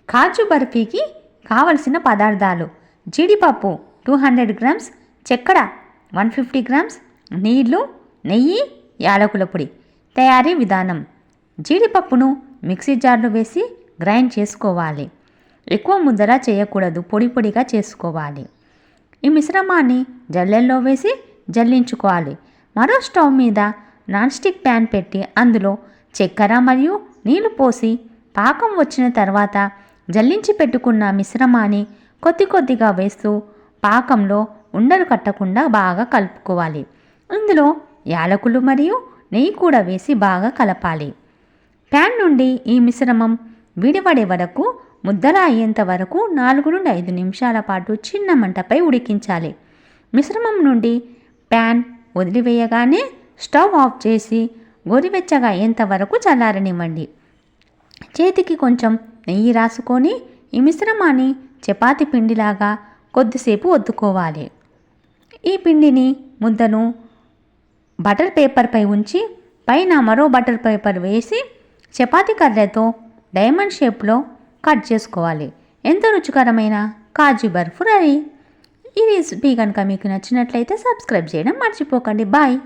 కాజు బర్ఫీకి కావలసిన పదార్థాలు: జీడిపప్పు 200 గ్రామ్స్, చక్కెర 150 గ్రామ్స్, నీళ్లు, నెయ్యి, యాలకుల పొడి. తయారీ విధానం: జీడిపప్పును మిక్సీ జార్లో వేసి గ్రైండ్ చేసుకోవాలి. ఎక్కువ ముద్దలా చేయకూడదు, పొడి పొడిగా చేసుకోవాలి. ఈ మిశ్రమాన్ని జల్లెల్లో వేసి జల్లించుకోవాలి. మరో స్టవ్ మీద నాన్ స్టిక్ ప్యాన్ పెట్టి అందులో చక్కెర మరియు నీళ్లు పోసి పాకం వచ్చిన తర్వాత జల్లించి పెట్టుకున్న మిశ్రమాన్ని కొద్ది కొద్దిగా వేస్తూ పాకంలో ఉండలు కట్టకుండా బాగా కలుపుకోవాలి. ఇందులో యాలకులు మరియు నెయ్యి కూడా వేసి బాగా కలపాలి. ప్యాన్ నుండి ఈ మిశ్రమం విడివడే వరకు, ముద్దలా అయ్యేంత వరకు 4 నుండి 5 నిమిషాల పాటు చిన్న మంటపై ఉడికించాలి. మిశ్రమం నుండి ప్యాన్ వదిలివేయగానే స్టవ్ ఆఫ్ చేసి గోరువెచ్చగా అయ్యేంత వరకు చల్లారనివ్వండి. చేతికి కొంచెం నెయ్యి రాసుకొని ఈ మిశ్రమాన్ని చపాతీ పిండిలాగా కొద్దిసేపు ఒత్తుకోవాలి. ఈ పిండిని ముద్దను బటర్ పేపర్పై ఉంచి పైన మరో బటర్ పేపర్ వేసి చపాతీ కర్రతో డైమండ్ షేప్లో కట్ చేసుకోవాలి. ఎంతో రుచికరమైన కాజు బర్ఫీ రెడీ. ఈ రెసిపీ కనుక మీకు నచ్చినట్లయితే సబ్స్క్రైబ్ చేయడం మర్చిపోకండి. బాయ్.